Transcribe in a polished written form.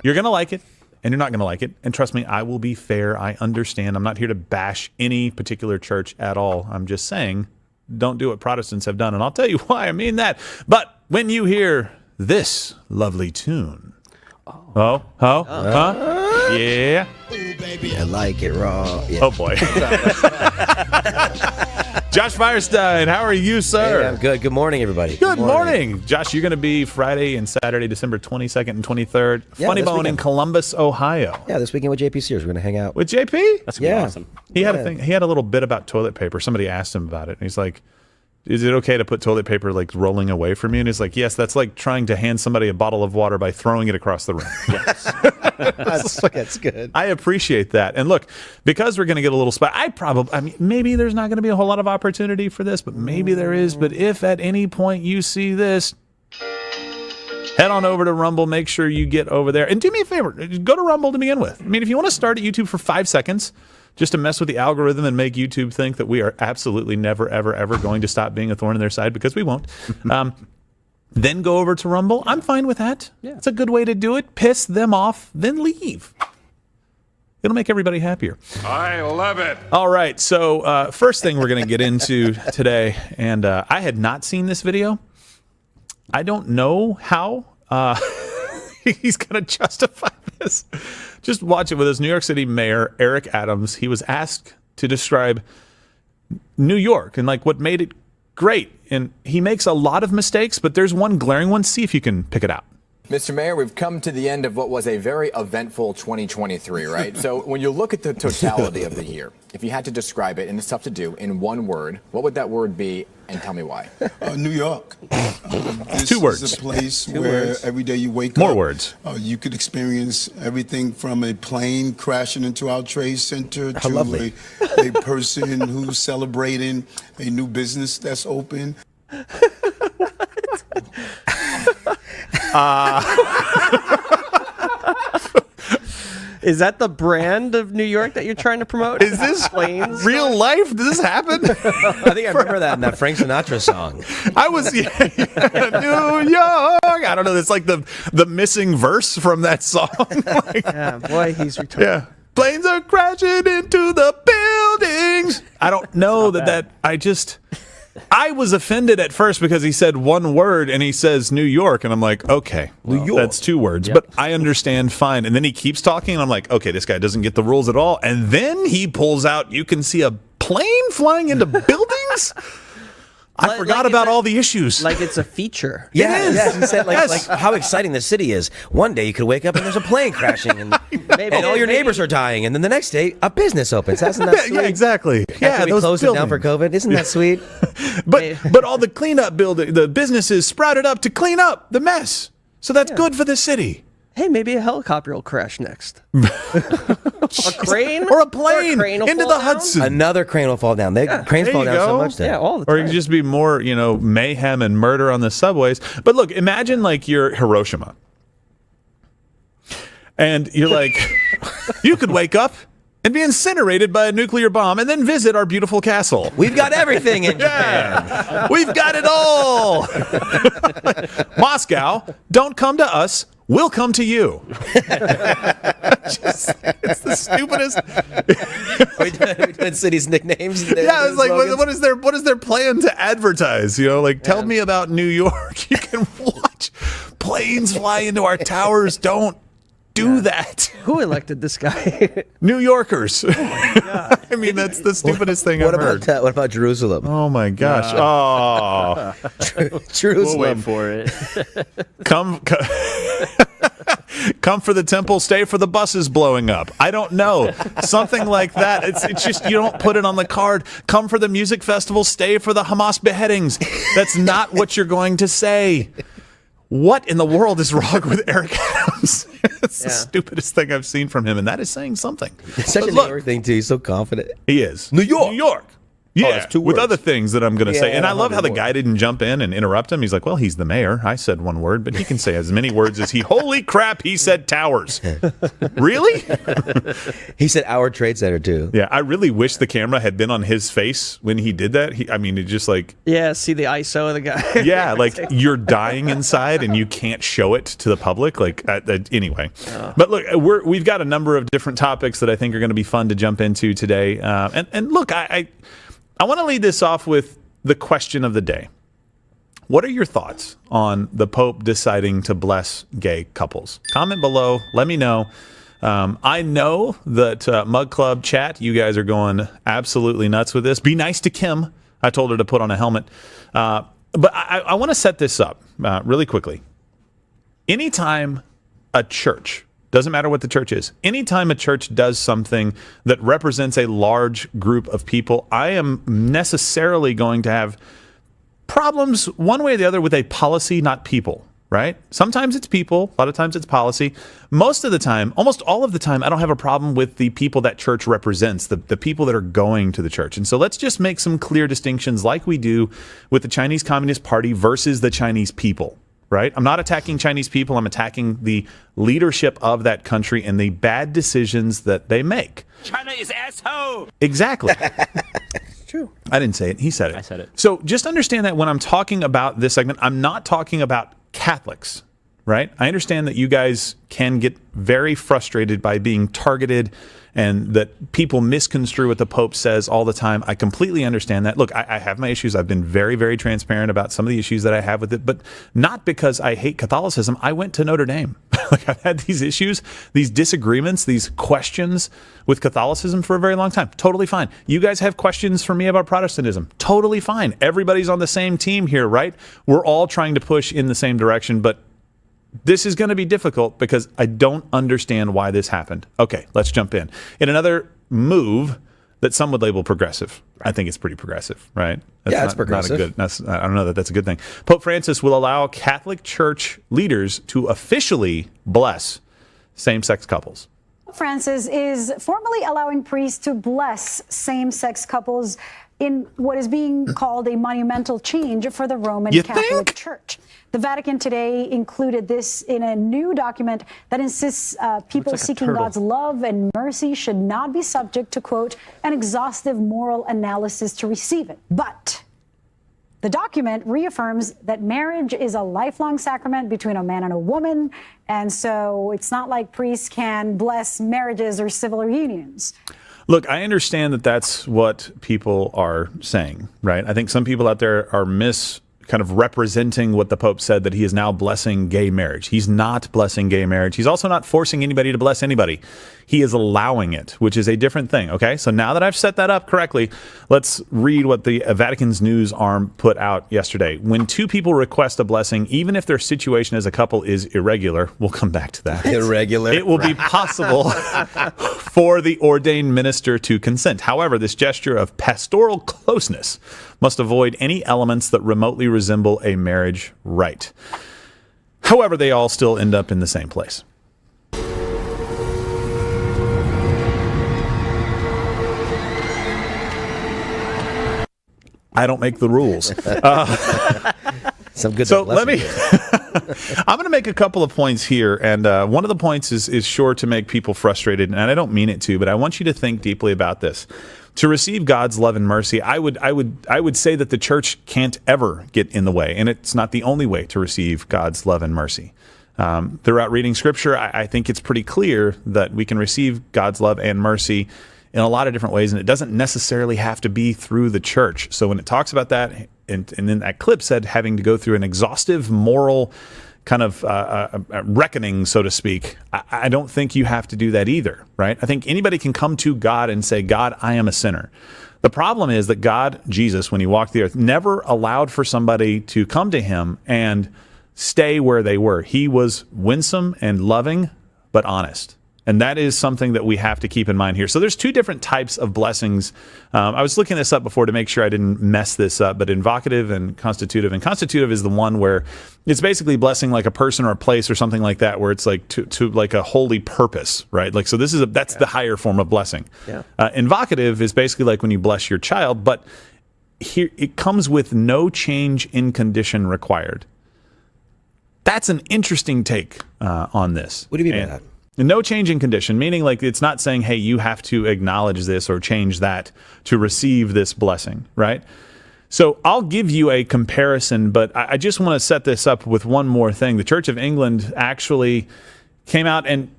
You're going to like it, and you're not going to like it. And trust me, I will be fair. I understand. I'm not here to bash any particular church at all. I'm just saying, don't do what Protestants have done. And I'll tell you why I mean that. But when you hear this lovely tune, yeah. Ooh, baby, I like it raw. Yeah. Oh, boy. Josh Firestein, how are you, sir? Hey, I'm good. Good morning, everybody. Good morning. Josh, you're going to be Friday and Saturday, December 22nd and 23rd. Funny Bone in Columbus, Ohio. Yeah, this weekend with JP Sears. We're going to hang out. With JP? That's going to be awesome. He had a thing. He had a little bit about toilet paper. Somebody asked him about it, and he's like, is it okay to put toilet paper like rolling away from you? And he's like, yes, that's like trying to hand somebody a bottle of water by throwing it across the room. Yes. That's good. I appreciate that. And look, because we're going to get a little spot, I mean, maybe there's not going to be a whole lot of opportunity for this, but maybe there is. But if at any point you see this, head on over to Rumble. Make sure you get over there. And do me a favor, go to Rumble to begin with. I mean, if you want to start at YouTube for 5 seconds, just to mess with the algorithm and make YouTube think that we are absolutely never, ever, ever going to stop being a thorn in their side, because we won't. Then go over to Rumble. I'm fine with that. Yeah. It's a good way to do it. Piss them off, then leave. It'll make everybody happier. I love it. All right. So first thing we're going to get into today, and I had not seen this video. I don't know how he's going to justify this. Just watch it with us. New York City Mayor Eric Adams. He was asked to describe New York and like what made it great. And he makes a lot of mistakes, but there's one glaring one. See if you can pick it out. Mr. Mayor, we've come to the end of what was a very eventful 2023, right? So when you look at the totality of the year, if you had to describe it, and it's tough to do, in one word, what would that word be, and tell me why? New York. This 2 words. is a place where every day you wake up. More words. You could experience everything from a plane crashing into our trade center to a person who's celebrating a new business that's open. Is that the brand of New York that you're trying to promote? Is this Planes? real life? Did this happen? I think I remember that in that Frank Sinatra song. I was New York. I don't know. It's like the missing verse from that song. Like, Yeah, boy, he's retarded. yeah. Planes are crashing into the buildings. I don't know I was offended at first because he said one word and he says New York. And I'm like, okay, New York. That's 2 words, but I understand fine. And then he keeps talking and I'm like, okay, this guy doesn't get the rules at all. And then he pulls out, you can see a plane flying into buildings. I forgot about all the issues. Like it's a feature. Yeah, he said like how exciting the city is. One day you could wake up and there's a plane crashing and all your neighbors are dying, and then the next day a business opens. Isn't that sweet? Yeah, exactly. Yeah, we closed it down for COVID. Isn't that sweet? But all the cleanup the businesses sprouted up to clean up the mess. So that's good for the city. Hey, maybe a helicopter will crash next. A crane? Or a plane crane will into fall the down? Hudson. Another crane will fall down. Cranes There fall you down go. so much there. Yeah, all the Or time. it could just be more, mayhem and murder on the subways. But look, imagine like you're Hiroshima. And you're like, you could wake up and be incinerated by a nuclear bomb and then visit our beautiful castle. We've got everything in Japan. Yeah, we've got it all. Moscow, don't come to us. We'll come to you. It's the stupidest. we doing cities' nicknames. Yeah, it's like, what is their plan to advertise? Tell me about New York. You can watch planes fly into our towers. Don't do that. Who elected this guy? New Yorkers. I mean, that's the stupidest thing I've heard. What about Jerusalem? Oh my gosh. Oh. Jerusalem. We'll wait for it. Come for the temple, stay for the buses blowing up. I don't know. Something like that. It's just, you don't put it on the card. Come for the music festival, stay for the Hamas beheadings. That's not what you're going to say. What in the world is wrong with Eric Adams? It's the stupidest thing I've seen from him, and that is saying something. It's such a New York thing, too. He's so confident. He is. New York. New York. Yeah, that's 2 with words. other things that I'm going to say. Yeah, And I love how the 100 guy didn't jump in and interrupt him. He's like, well, he's the mayor. I said 1 word, but he can say as many words as he. Holy crap, he said towers. Really? He said our trade center too. Yeah, I really wish the camera had been on his face when he did that. It just like, Yeah, see the ISO of the guy. yeah, like you're dying inside and you can't show it to the public. Anyway. But look, we've got a number of different topics that I think are going to be fun to jump into today. And look, I want to lead this off with the question of the day. What are your thoughts on the Pope deciding to bless gay couples? Comment below. Let me know. I know that Mug Club chat, you guys are going absolutely nuts with this. Be nice to Kim. I told her to put on a helmet. But I want to set this up really quickly. Anytime a church, doesn't matter what the church is, anytime a church does something that represents a large group of people, I am necessarily going to have problems one way or the other with a policy, not people, right? Sometimes it's people, a lot of times it's policy. Most of the time, almost all of the time, I don't have a problem with the people that church represents, the people that are going to the church. And so let's just make some clear distinctions like we do with the Chinese Communist Party versus the Chinese people, right? I'm not attacking Chinese people. I'm attacking the leadership of that country and the bad decisions that they make. China is asshole. Exactly. True. I didn't say it. He said it. I said it. So just understand that when I'm talking about this segment, I'm not talking about Catholics, right? I understand that you guys can get very frustrated by being targeted and that people misconstrue what the Pope says all the time. I completely understand that. Look, I have my issues. I've been very, very transparent about some of the issues that I have with it, but not because I hate Catholicism. I went to Notre Dame. I've had these issues, these disagreements, these questions with Catholicism for a very long time. Totally fine. You guys have questions for me about Protestantism. Totally fine. Everybody's on the same team here, right? We're all trying to push in the same direction, but this is going to be difficult because I don't understand why this happened. Okay, let's jump in. In another move that some would label progressive, I think it's pretty progressive, right? It's progressive. I don't know that that's a good thing. Pope Francis will allow Catholic Church leaders to officially bless same-sex couples. Francis is formally allowing priests to bless same-sex couples in what is being called a monumental change for the Roman Catholic Church. The Vatican today included this in a new document that insists people seeking God's love and mercy should not be subject to, quote, an exhaustive moral analysis to receive it. But the document reaffirms that marriage is a lifelong sacrament between a man and a woman, and so it's not like priests can bless marriages or civil unions. Look, I understand that that's what people are saying, right? I think some people out there are kind of representing what the Pope said, that he is now blessing gay marriage. He's not blessing gay marriage. He's also not forcing anybody to bless anybody. He is allowing it, which is a different thing, okay? So now that I've set that up correctly, let's read what the Vatican's news arm put out yesterday. When two people request a blessing, even if their situation as a couple is irregular, we'll come back to that. Irregular. It will be possible for the ordained minister to consent. However, this gesture of pastoral closeness must avoid any elements that remotely resemble a marriage rite. However, they all still end up in the same place. I don't make the rules. Some good. So let me. I'm going to make a couple of points here, and one of the points is sure to make people frustrated, and I don't mean it to, but I want you to think deeply about this. To receive God's love and mercy, I would say that the church can't ever get in the way, and it's not the only way to receive God's love and mercy. Throughout reading Scripture, I think it's pretty clear that we can receive God's love and mercy in a lot of different ways, and it doesn't necessarily have to be through the church. So when it talks about that, and then that clip said having to go through an exhaustive moral kind of reckoning, so to speak, I don't think you have to do that either, right? I think anybody can come to God and say, God, I am a sinner. The problem is that God, Jesus, when he walked the earth, never allowed for somebody to come to him and stay where they were. He was winsome and loving, but honest. And that is something that we have to keep in mind here. So there's two different types of blessings. I was looking this up before to make sure I didn't mess this up, but invocative and constitutive. And constitutive is the one where it's basically blessing like a person or a place or something like that, where it's like to like a holy purpose, right? Like, so this is that's the higher form of blessing. Yeah. Invocative is basically like when you bless your child, but here it comes with no change in condition required. That's an interesting take on this. What do you mean by that? No change in condition, meaning like it's not saying, hey, you have to acknowledge this or change that to receive this blessing, right? So I'll give you a comparison, but I just want to set this up with one more thing. The Church of England actually came out and